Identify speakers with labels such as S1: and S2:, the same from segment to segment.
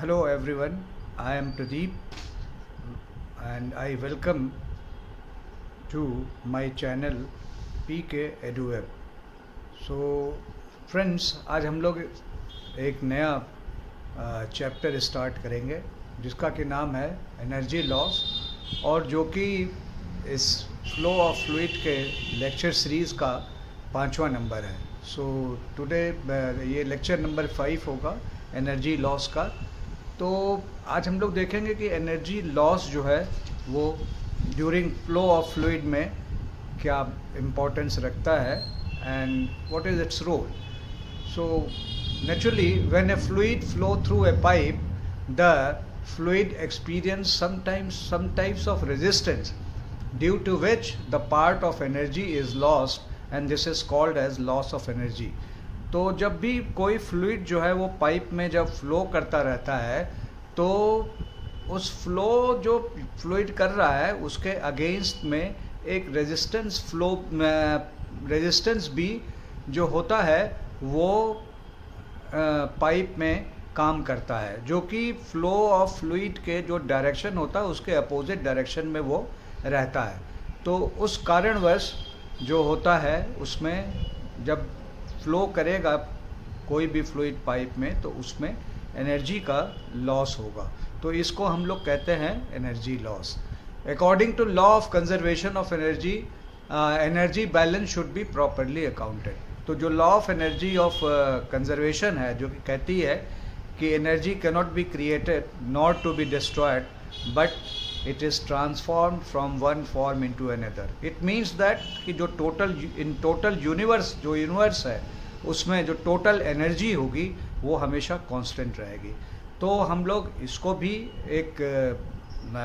S1: Hello everyone, I am Pradeep and I welcome to my channel PK EduWeb. So friends, आज हम लोग एक नया चैप्टर स्टार्ट करेंगे जिसका कि नाम है एनर्जी लॉस, और जो कि इस फ्लो ऑफ फ्लूइड के लेक्चर सीरीज़ का 5वां नंबर है। सो टुडे ये लेक्चर नंबर 5 होगा एनर्जी लॉस का। तो आज हम लोग देखेंगे कि एनर्जी लॉस जो है वो ड्यूरिंग फ्लो ऑफ फ्लूइड में क्या इम्पोर्टेंस रखता है and what is its role. So naturally when a fluid flow through a pipe, the fluid experience sometimes some types of resistance due to which the part of energy is lost, and this is called as loss of energy. तो जब भी कोई fluid जो है वो pipe में जब flow करता रहता है तो उस फ्लो जो फ्लूइड कर रहा है उसके अगेंस्ट में एक रेजिस्टेंस भी जो होता है वो पाइप में काम करता है, जो कि फ्लो ऑफ फ्लूइड के जो डायरेक्शन होता है उसके अपोजिट डायरेक्शन में वो रहता है। तो उस कारणवश जो होता है उसमें जब फ्लो करेगा कोई भी फ्लूइड पाइप में तो उसमें एनर्जी का लॉस होगा, तो इसको हम लोग कहते हैं energy loss. According to law of conservation of energy, energy balance should be properly accounted. तो जो law of energy of conservation है जो कि कहती है कि energy cannot be created not to be destroyed but it is transform from one form into another. It means that कि जो टोटल यूनिवर्स जो यूनिवर्स है उसमें जो टोटल एनर्जी होगी वो हमेशा कांस्टेंट रहेगी। तो हम लोग इसको भी एक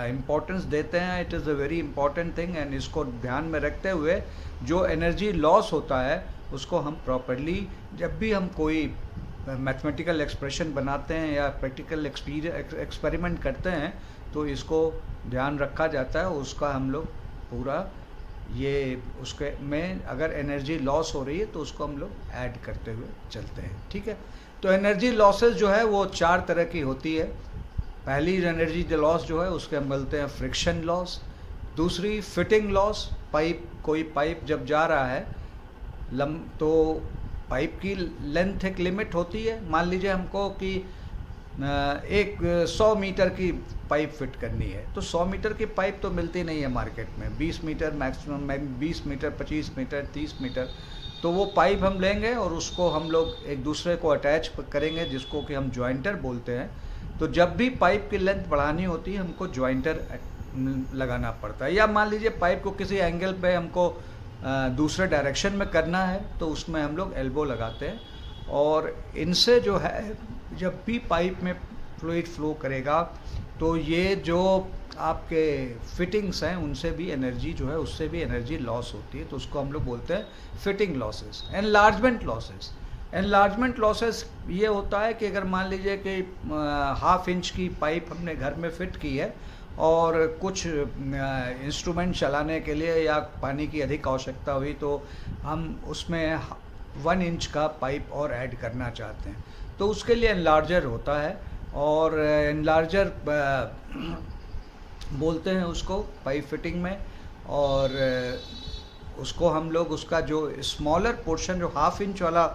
S1: इम्पोर्टेंस देते हैं। It is a very important thing, and इसको ध्यान में रखते हुए जो एनर्जी लॉस होता है उसको हम प्रॉपरली जब भी हम कोई मैथमेटिकल एक्सप्रेशन बनाते हैं या प्रैक्टिकल एक्सपेरिमेंट करते हैं तो इसको ध्यान रखा जाता है। उसका हम लोग पूरा ये उसके में अगर एनर्जी लॉस हो रही है तो उसको हम लोग ऐड करते हुए चलते हैं, ठीक है। तो एनर्जी लॉसेस जो है वो 4 तरह की होती है। पहली एनर्जी लॉस जो है उसके हम बोलते हैं फ्रिक्शन लॉस। दूसरी फिटिंग लॉस, कोई पाइप जब जा रहा है तो पाइप की लेंथ एक लिमिट होती है। मान लीजिए हमको कि एक 100 मीटर की पाइप फिट करनी है, तो 100 मीटर की पाइप तो मिलती नहीं है मार्केट में, 20 metre maximum, 20 metre, 25 metre, 30 metre. तो वो पाइप हम लेंगे और उसको हम लोग एक दूसरे को अटैच करेंगे जिसको कि हम जॉइंटर बोलते हैं। तो जब भी पाइप की लेंथ बढ़ानी होती है हमको जॉइंटर लगाना पड़ता है, या मान लीजिए पाइप को किसी एंगल पे हमको दूसरे डायरेक्शन में करना है तो उसमें हम लोग एल्बो लगाते हैं। और इनसे जो है जब भी पाइप में फ्लूइड फ्लो करेगा तो ये जो आपके फिटिंग्स हैं उनसे भी एनर्जी जो है उससे भी एनर्जी लॉस होती है, तो उसको हम लोग बोलते हैं फिटिंग लॉसेस। एनलार्जमेंट लॉसेस ये होता है कि अगर मान लीजिए कि 1/2 इंच की पाइप हमने घर में फिट की है और कुछ इंस्ट्रूमेंट चलाने के लिए या पानी की अधिक आवश्यकता हुई तो हम उसमें 1 इंच का पाइप और ऐड करना चाहते हैं, तो उसके लिए एनलार्जर होता है। और एनलार्जर बोलते हैं उसको पाइप फिटिंग में। और उसको हम लोग उसका जो स्मॉलर पोर्शन जो 1/2 इंच वाला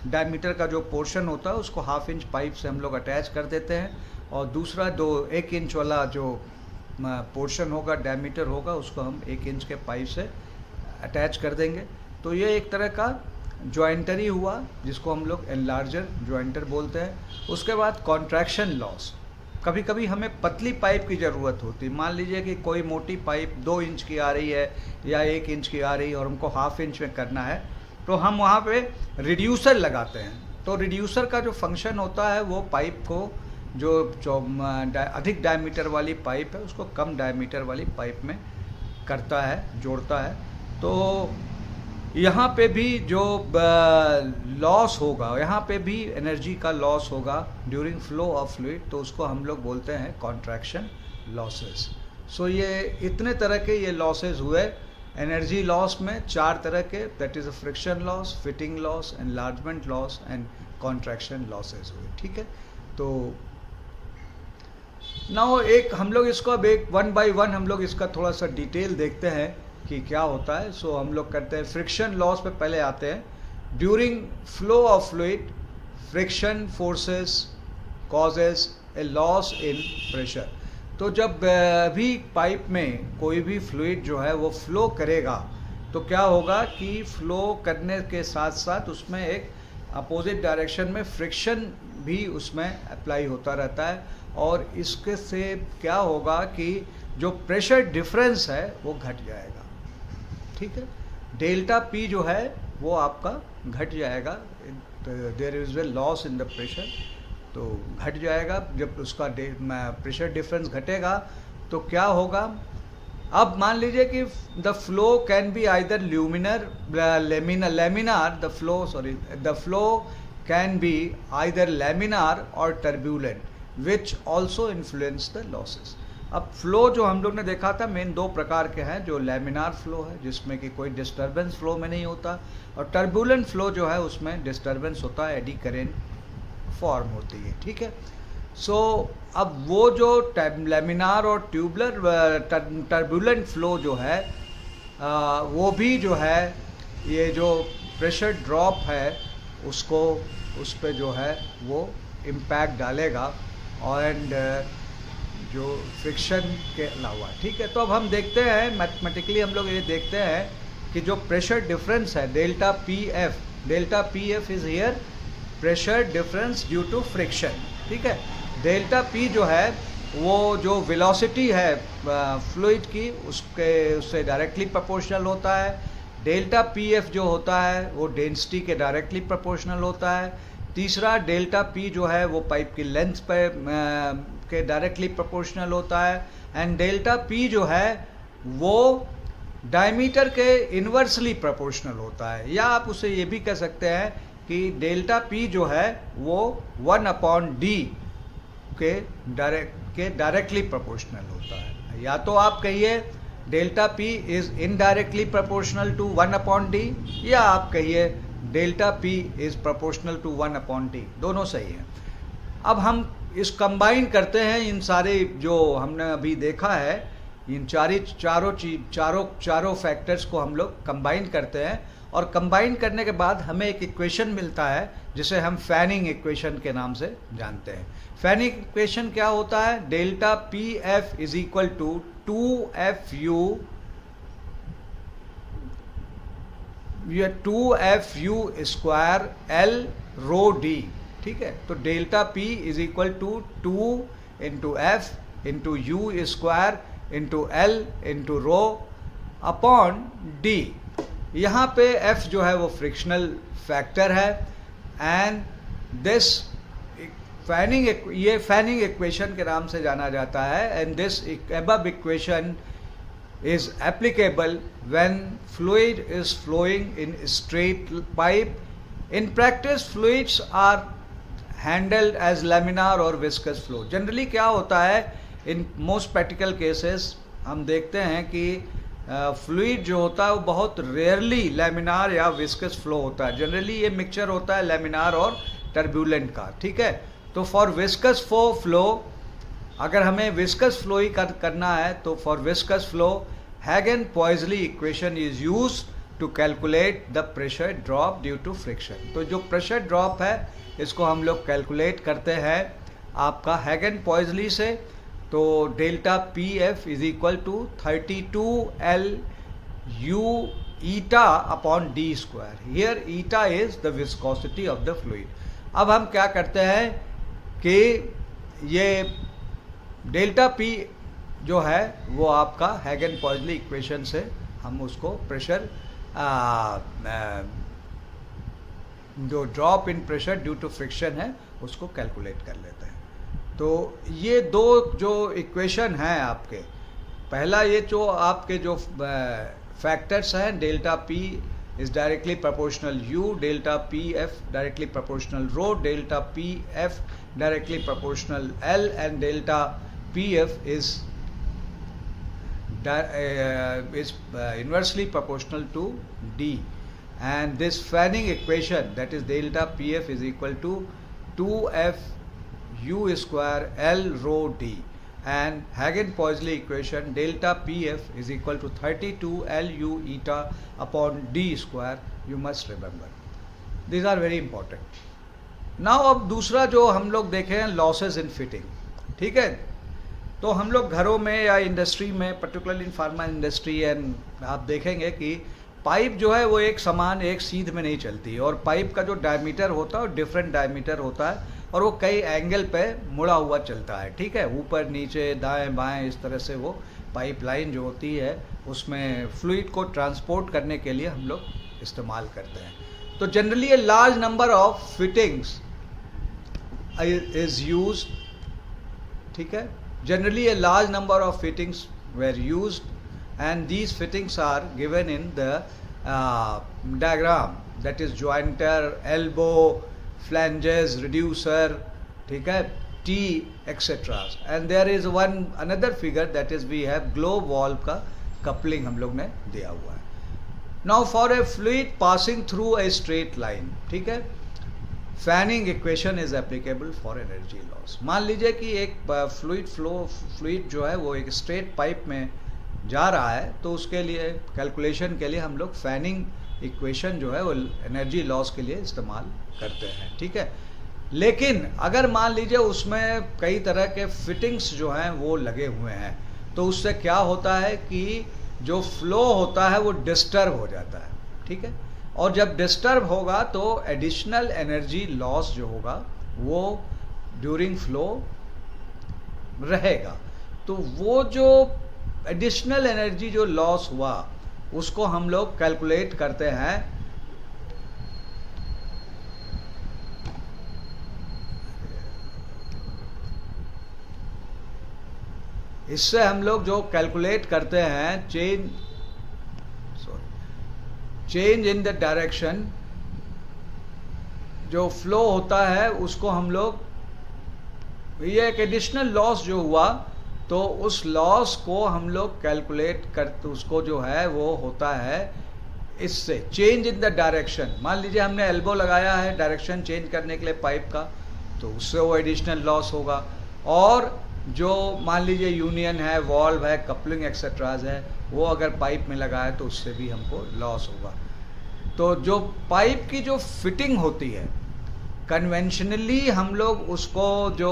S1: डायमीटर का जो पोर्शन होता है उसको 1/2 इंच पाइप से हम लोग अटैच कर देते हैं, और दूसरा 1 इंच वाला जो पोर्शन होगा डायमीटर होगा उसको हम 1 इंच के पाइप से अटैच कर देंगे। तो ये एक तरह का जॉइंटरी हुआ जिसको हम लोग एनलार्जर जॉइंटर बोलते हैं। उसके बाद कॉन्ट्रैक्शन लॉस, कभी कभी हमें पतली पाइप की ज़रूरत होती है। मान लीजिए कि कोई मोटी पाइप 2 इंच की आ रही है या 1 इंच की आ रही है और हमको 1/2 इंच में करना है तो हम वहाँ पे रिड्यूसर लगाते हैं। तो रिड्यूसर का जो फंक्शन होता है वो पाइप को जो अधिक डायमीटर वाली पाइप है उसको कम डायमीटर वाली पाइप में करता है, जोड़ता है। तो यहाँ पे भी जो लॉस होगा, यहाँ पे भी एनर्जी का लॉस होगा ड्यूरिंग फ्लो ऑफ फ्लूइड, तो उसको हम लोग बोलते हैं कॉन्ट्रैक्शन लॉसेस। सो ये इतने तरह के ये लॉसेस हुए एनर्जी लॉस में, 4 तरह के, that is a friction loss, fitting loss, enlargement loss and contraction losses हुए, ठीक है। तो नाउ एक हम लोग इसको अब एक वन बाय वन हम लोग इसका थोड़ा सा डिटेल देखते हैं कि क्या होता है. सो हम लोग करते हैं फ्रिक्शन लॉस पे पहले आते हैं. During flow of fluid friction forces causes A loss in pressure. तो जब भी पाइप में कोई भी फ्लूइड जो है वो फ्लो करेगा तो क्या होगा कि फ्लो करने के साथ साथ उसमें एक अपोजिट डायरेक्शन में फ्रिक्शन भी उसमें अप्लाई होता रहता है, और इसके से क्या होगा कि जो प्रेशर डिफरेंस है वो घट जाएगा. ठीक है, डेल्टा पी जो है वो आपका घट जाएगा. There is a loss in the pressure, तो घट जाएगा. जब उसका प्रेशर डिफरेंस घटेगा तो क्या होगा. अब मान लीजिए कि the flow can be either laminar the flow can be either laminar और turbulent which also influence the losses. अब फ्लो जो हम लोग ने देखा था मेन दो प्रकार के हैं. जो लैमिनार फ्लो है जिसमें कि कोई डिस्टर्बेंस फ्लो में नहीं होता, और टर्ब्यूलेंट फ्लो जो है उसमें डिस्टर्बेंस होता है, एडी करेंट फॉर्म होती है. ठीक है. सो अब वो जो लैमिनार और टर्बुलेंट फ्लो जो है वो भी जो है ये जो प्रेशर ड्रॉप है उसको उस पर जो है वो इम्पैक्ट डालेगा, और जो फ्रिक्शन के अलावा. ठीक है. तो अब हम देखते हैं मैथमेटिकली हम लोग ये देखते हैं कि जो प्रेशर डिफरेंस है delta P F is here pressure difference due to friction. ठीक है. डेल्टा पी जो है वो जो वेलोसिटी है फ्लूइड की उससे डायरेक्टली प्रोपोर्शनल होता है. डेल्टा पी एफ जो होता है वो डेंसिटी के डायरेक्टली प्रोपोर्शनल होता है. तीसरा डेल्टा पी जो है वो पाइप की लेंथ पे के डायरेक्टली प्रोपोर्शनल होता है. एंड डेल्टा पी जो है वो डायमीटर के इन्वर्सली प्रोपोर्शनल होता है, या आप उसे ये भी कह सकते हैं कि डेल्टा पी जो है वो 1/d के डायरेक्टली प्रोपोर्शनल होता है. या तो आप कहिए delta P is indirectly proportional to 1/d, या आप कहिए delta P is proportional to 1/d. दोनों सही है. अब हम इस कंबाइन करते हैं इन सारे जो हमने अभी देखा है, इन चारों फैक्टर्स को हम लोग कंबाइन करते हैं, और कंबाइन करने के बाद हमें एक इक्वेशन मिलता है जिसे हम फैनिंग इक्वेशन के नाम से जानते हैं. फैनिंग इक्वेशन क्या होता है. Delta P F is equal to 2FU square L rho D. ठीक है. तो delta P is equal to 2 into F into U square into L into rho upon D. यहाँ पे F जो है वो फ्रिक्शनल फैक्टर है, एंड दिस ये फैनिंग इक्वेशन के नाम से जाना जाता है. And this above equation is applicable when fluid is flowing in straight pipe. In practice, fluids are handled as laminar or viscous flow. Generally क्या होता है, in most practical cases हम देखते हैं कि फ्लूइड जो होता है वो बहुत रेयरली लैमिनार या विस्कस फ्लो होता है. जनरली ये मिक्सचर होता है लैमिनार और टर्ब्यूलेंट का. ठीक है. तो फॉर विस्कस फ्लो अगर हमें विस्कस फ्लो ही करना है तो for viscous flow Hagen-Poiseuille equation is used to calculate the pressure drop due to friction. तो जो प्रेशर ड्रॉप है इसको हम लोग कैलकुलेट करते हैं आपका Hagen-Poiseuille से. तो delta P F is equal to 32L U eta upon D square. Here eta is the viscosity of the fluid. अब हम क्या करते हैं कि ये डेल्टा पी जो है वो आपका Hagen-Poiseuille इक्वेशन से हम उसको प्रेशर जो drop in pressure due to friction है उसको कैलकुलेट कर लेते हैं. तो ये दो जो इक्वेशन हैं आपके, पहला ये जो आपके जो फैक्टर्स हैं delta P is directly proportional U, delta P F directly proportional rho, delta P F directly proportional L, and delta P F is inversely proportional to D. And this fanning equation, that is delta PF is equal to 2F U square L rho D. and Hagen-Poiseuille equation delta PF is equal to 32 LU eta upon D square. You must remember. These are very important. Now अब दूसरा जो हम लोग देखें losses in fitting. ठीक है, तो हम लोग घरों में या इंडस्ट्री में, particularly in pharma industry, and आप देखेंगे कि पाइप जो है वो एक समान एक सीध में नहीं चलती, और पाइप का जो डायमीटर होता है वो डिफरेंट डायमीटर होता है, और वो कई एंगल पे मुड़ा हुआ चलता है। ठीक है, ऊपर नीचे दाएं बाएं इस तरह से वो पाइपलाइन जो होती है उसमें फ्लूइड को ट्रांसपोर्ट करने के लिए हम लोग इस्तेमाल करते हैं। तो generally a large number of fittings is use. ठीक है, generally a large number of fittings were used, and these fittings are given in the diagram, that is jointer, elbow, flanges, reducer, ठीक है, T, etc. And there is another figure, that is we have globe valve का coupling हम लोग ने दिया हुआ है। Now for a fluid passing through a straight line, ठीक है, fanning equation is applicable for energy loss. मान लीजिए कि एक फ्लूइड जो है वो एक स्ट्रेट पाइप में जा रहा है, तो उसके लिए कैलकुलेशन के लिए हम लोग फैनिंग इक्वेशन जो है वो एनर्जी लॉस के लिए इस्तेमाल करते हैं। ठीक है, लेकिन अगर मान लीजिए उसमें कई तरह के फिटिंग्स जो हैं वो लगे हुए हैं, तो उससे क्या होता है कि जो फ्लो होता है वो डिस्टर्ब हो जाता है। ठीक है, और जब डिस्टर्ब होगा तो एडिशनल एनर्जी लॉस जो होगा वो ड्यूरिंग फ्लो रहेगा। तो वो जो एडिशनल एनर्जी जो लॉस हुआ उसको हम लोग कैलकुलेट करते हैं इससे हम लोग जो कैलकुलेट करते हैं चेंज इन द डायरेक्शन, जो फ्लो होता है उसको हम लोग, ये एक एडिशनल लॉस जो हुआ तो उस लॉस को हम लोग कैलकुलेट करते, उसको जो है वो होता है इससे चेंज इन द डायरेक्शन। मान लीजिए हमने एल्बो लगाया है डायरेक्शन चेंज करने के लिए पाइप का, तो उससे वो एडिशनल लॉस होगा। और जो मान लीजिए यूनियन है, वॉल्व है, कपलिंग एक्सेट्राज है, वो अगर पाइप में लगा है तो उससे भी हमको लॉस होगा। तो जो पाइप की जो फिटिंग होती है कन्वेंशनली हम लोग उसको जो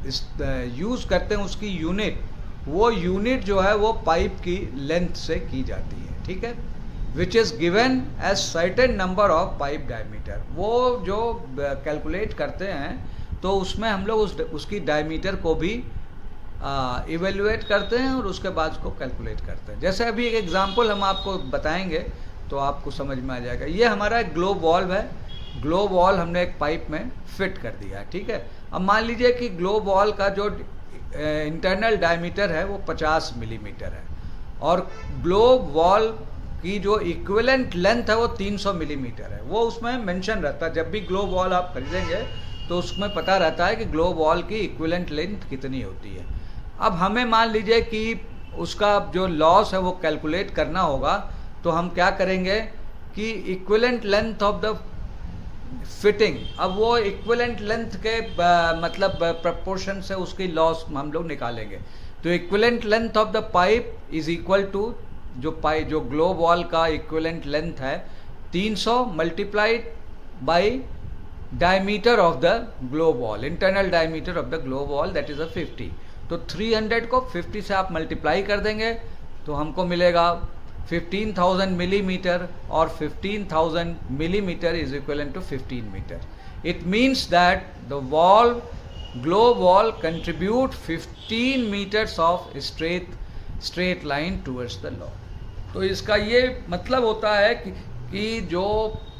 S1: यूज़ करते हैं उसकी यूनिट, वो यूनिट जो है वो पाइप की लेंथ से की जाती है। ठीक है, which is given as certain number of pipe diameter. वो जो कैलकुलेट करते हैं तो उसमें हम लोग उसकी डायमीटर को भी इवेल्युएट करते हैं और उसके बाद उसको कैलकुलेट करते हैं। जैसे अभी एक एग्जांपल हम आपको बताएंगे तो आपको समझ में आ जाएगा। ये हमारा एक ग्लोब वॉल्व है, ग्लोब वॉल हमने एक पाइप में फिट कर दिया है। ठीक है, अब मान लीजिए कि ग्लोब वॉल का जो इंटरनल डायमीटर है वो 50 मिलीमीटर है, और ग्लोब वॉल की जो इक्विवेलेंट लेंथ है वो 300 मिलीमीटर है। वो उसमें मेंशन रहता है, जब भी ग्लोब वॉल आप खरीदेंगे तो उसमें पता रहता है कि ग्लोब वॉल की इक्विवेलेंट लेंथ कितनी होती है। अब हमें मान लीजिए कि उसका जो लॉस है वो कैलकुलेट करना होगा, तो हम क्या करेंगे कि equivalent length of the fitting, अब वो इक्विवेलेंट लेंथ के मतलब प्रपोर्शन से उसकी लॉस हम लोग निकालेंगे। तो equivalent length of the pipe is equal to जो ग्लोब वॉल का इक्विवेलेंट लेंथ है 300 multiplied by diameter of the globe valve, internal diameter of the globe valve, that is 50। तो 300 को 50 से आप मल्टीप्लाई कर देंगे तो हमको मिलेगा 15,000 मिलीमीटर, और 15,000 millimetre is equivalent to 15 metre. It means that the globe valve contribute 15 metres of straight line towards the law. तो इसका ये मतलब होता है कि जो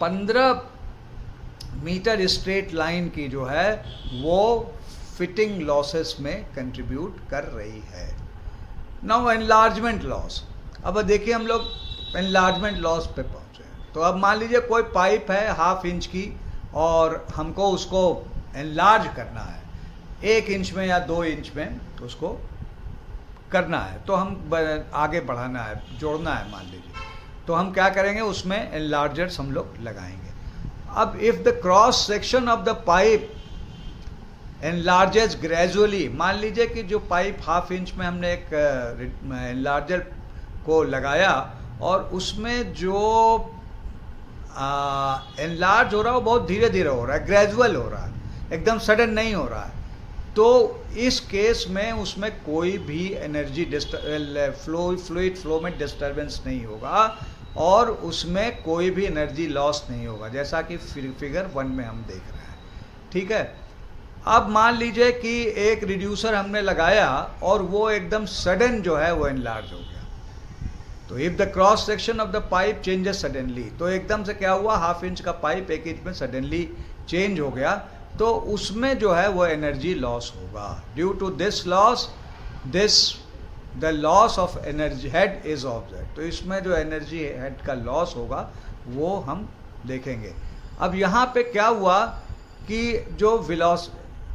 S1: 15 मीटर स्ट्रेट लाइन की जो है वो फिटिंग लॉसेस में कंट्रीब्यूट कर रही है। Now enlargement loss. अब देखिए हम लोग एनलार्जमेंट लॉस पे पहुंचे हैं। तो अब मान लीजिए कोई पाइप है 1/2 इंच की और हमको उसको एनलार्ज करना है, 1 इंच में या 2 इंच में उसको करना है, तो हम आगे बढ़ाना है, जोड़ना है मान लीजिए, तो हम क्या करेंगे, उसमें एनलार्जर्स हम लोग लगाएंगे। अब if the cross section of the pipe enlarges gradually. मान लीजिए कि जो पाइप हाफ इंच में हमने एक एनलार्जर को लगाया और उसमें जो एनलार्ज हो रहा है वो बहुत धीरे धीरे हो रहा है, ग्रेजुअल हो रहा है, एकदम सडन नहीं हो रहा है। तो इस केस में उसमें कोई भी एनर्जी फ्लूइड फ्लो में डिस्टर्बेंस नहीं होगा और उसमें कोई भी एनर्जी लॉस नहीं होगा, जैसा कि फिगर 1 में हम देख रहे हैं। ठीक है, अब मान लीजिए कि एक रिड्यूसर हमने लगाया और वो एकदम सडन जो है वो एनलार्ज हो गया। तो if the cross section of the pipe changes suddenly, तो एकदम से क्या हुआ, हाफ इंच का पाइप 1 इंच में सडनली चेंज हो गया, तो उसमें जो है वो एनर्जी लॉस होगा। Due to this loss the loss of energy head is observe. तो इसमें जो एनर्जी हेड का लॉस होगा वो हम देखेंगे। अब यहाँ पे क्या हुआ कि जो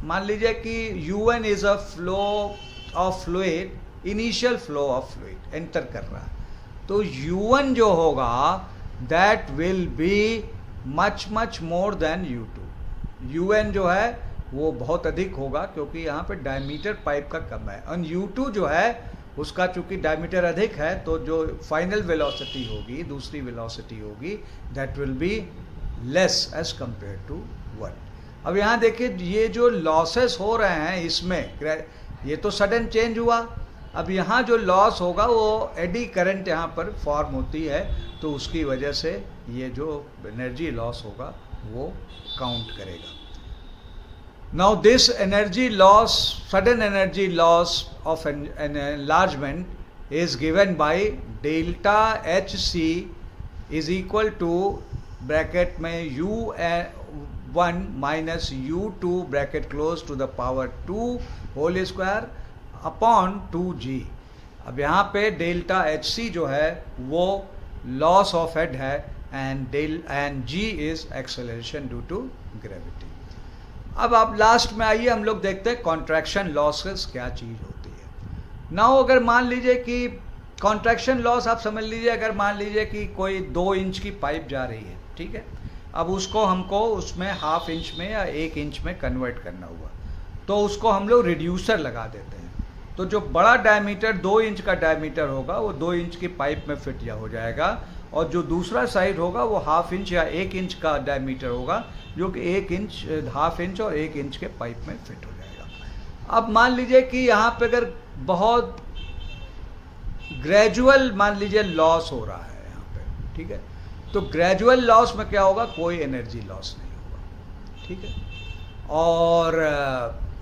S1: मान लीजिए कि UN is a flow of fluid, initial flow of fluid enter कर रहा है, तो UN जो होगा that will be much more than U2। UN जो है वो बहुत अधिक होगा क्योंकि यहाँ पे डायमीटर पाइप का कम है, और U2 जो है उसका चूंकि डायमीटर अधिक है तो जो फाइनल वेलोसिटी होगी, दूसरी वेलोसिटी होगी, that will be less as compare to 1। अब यहाँ देखिए ये जो लॉसेस हो रहे हैं इसमें, ये तो सडन चेंज हुआ, अब यहाँ जो लॉस होगा वो एडी करंट यहाँ पर फॉर्म होती है, तो उसकी वजह से ये जो एनर्जी लॉस होगा वो काउंट करेगा। Now this energy loss, sudden energy loss of an enlargement is given by delta HC is equal to bracket में U1 minus U2 bracket close to the power 2 whole square upon 2G। अब यहाँ पे delta HC जो है वो loss of head है and G is acceleration due to gravity. अब आप लास्ट में आइए, हम लोग देखते हैं कॉन्ट्रैक्शन लॉसेस क्या चीज़ होती है। नाउ अगर मान लीजिए कि कॉन्ट्रैक्शन लॉस आप समझ लीजिए, अगर मान लीजिए कि कोई 2 इंच की पाइप जा रही है, ठीक है, अब उसको हमको उसमें हाफ इंच में या 1 इंच में कन्वर्ट करना हुआ, तो उसको हम लोग रिड्यूसर लगा देते हैं। तो जो बड़ा डायमीटर 2 इंच का डायमीटर होगा वो 2 इंच की पाइप में फिट हो जाएगा, और जो दूसरा साइड होगा वो हाफ इंच या 1 इंच का डायमीटर होगा जो कि 1 इंच, हाफ इंच और 1 इंच के पाइप में फिट हो जाएगा। अब मान लीजिए कि यहाँ पे अगर बहुत ग्रेजुअल मान लीजिए लॉस हो रहा है यहाँ पे, ठीक है, तो ग्रेजुअल लॉस में क्या होगा, कोई एनर्जी लॉस नहीं होगा, ठीक है। और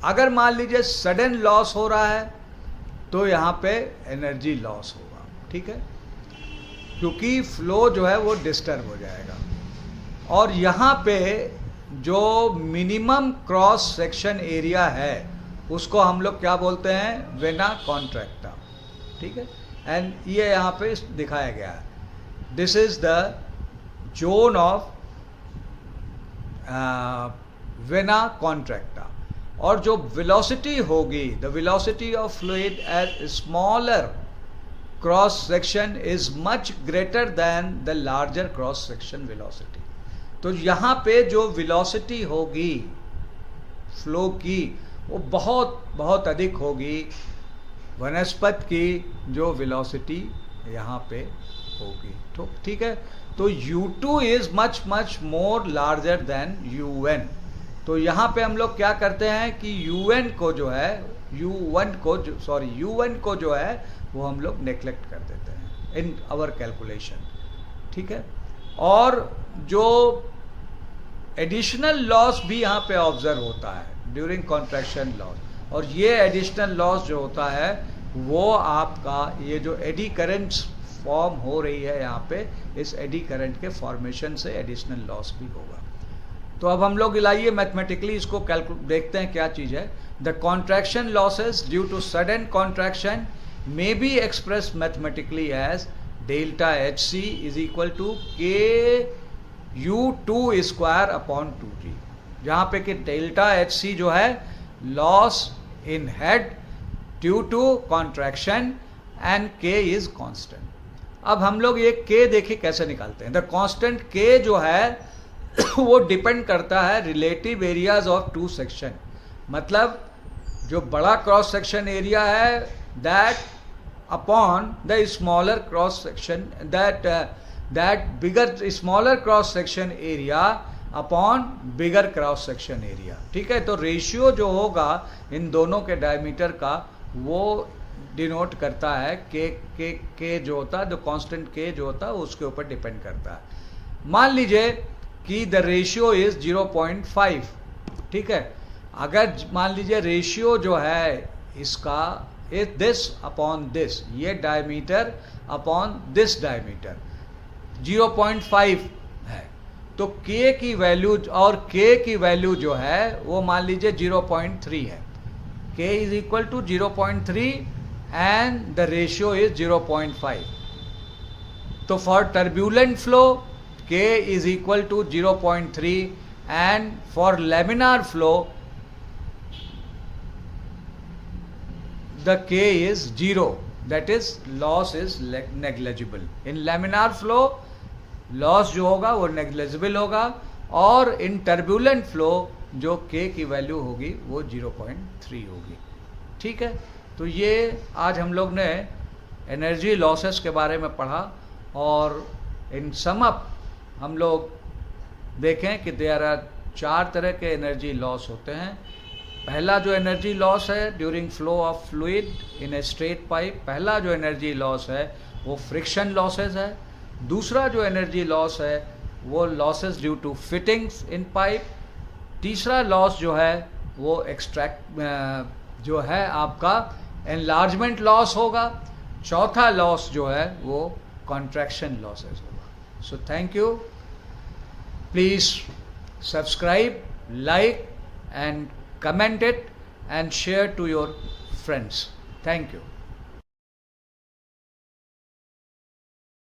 S1: अगर मान लीजिए सडन लॉस हो रहा है तो यहाँ पे एनर्जी लॉस होगा, ठीक है, क्योंकि फ्लो जो है वो डिस्टर्ब हो जाएगा। और यहाँ पे जो मिनिमम क्रॉस सेक्शन एरिया है उसको हम लोग क्या बोलते हैं, वेना कॉन्ट्रैक्टा, ठीक है, एंड ये यहाँ पे दिखाया गया है। This is the zone of vena contracta. और जो वेलोसिटी होगी, the velocity of fluid at smaller cross section is much greater than the larger cross section velocity. तो यहाँ पे जो वेलोसिटी होगी फ्लो की वो बहुत बहुत अधिक होगी वनस्पति की जो वेलोसिटी यहाँ पे होगी, तो ठीक है। तो U2 is much more larger than UN। तो यहाँ पे हम लोग क्या करते हैं कि UN को जो है, U1 को जो है वो हम लोग नेग्लेक्ट कर देते हैं इन आवर कैलकुलेशन, ठीक है। और जो एडिशनल लॉस भी यहाँ पे ऑब्जर्व होता है ड्यूरिंग कॉन्ट्रैक्शन लॉस, और ये एडिशनल लॉस जो होता है वो आपका ये जो एडी करंट्स फॉर्म हो रही है यहाँ पे, इस एडी करंट के फॉर्मेशन से एडिशनल लॉस भी होगा। तो अब हम लोग लाइए मैथमेटिकली इसको देखते हैं क्या चीज़ है। The contraction losses due to sudden contraction may be expressed mathematically as delta HC is equal to K U2 square upon 2G, जहाँ पे कि डेल्टा HC जो है loss in head due to contraction and K is constant. अब हम लोग ये K देखिए कैसे निकालते हैं। द कांस्टेंट K जो है वो डिपेंड करता है रिलेटिव एरियाज ऑफ 2 सेक्शन। मतलब जो बड़ा क्रॉस सेक्शन एरिया है, that upon the smaller cross section, that bigger smaller cross section area upon bigger cross section area. ठीक है, तो रेशियो जो होगा इन दोनों के डायमीटर का वो डिनोट करता है के जो होता है, जो कांस्टेंट के जो होता है उसके ऊपर डिपेंड करता है। मान लीजिए कि द रेशियो इज 0.5। ठीक है, अगर मान लीजिए रेशियो जो है इसका इज दिस अपॉन दिस, ये डायमीटर अपॉन दिस डायमीटर 0.5 है, तो k की वैल्यू और k की वैल्यू जो है वो मान लीजिए 0.3 है। k is equal to 0.3 and the ratio is 0.5। तो for turbulent flow k is equal to 0.3 and for laminar flow the k is 0, that is loss is negligible. In laminar flow loss जो होगा वो negligible होगा, और in turbulent flow जो k की value होगी वो 0.3 होगी। ठीक है, तो ये आज हम लोग ने एनर्जी लॉसेस के बारे में पढ़ा, और इन सम अप हम लोग देखें कि देयर आर 4 तरह के एनर्जी लॉस होते हैं। पहला जो एनर्जी लॉस है during flow of fluid in a straight pipe, पहला जो एनर्जी लॉस है वो फ्रिक्शन लॉसेस है। दूसरा जो एनर्जी लॉस है वो losses due to fittings in pipe. तीसरा लॉस जो है वो एक्सट्रैक्ट जो है आपका एनलार्जमेंट लॉस होगा। चौथा लॉस जो है वो कॉन्ट्रैक्शन लॉसेस होगा। So thank you. Please subscribe, like and comment it and share to your friends. Thank you.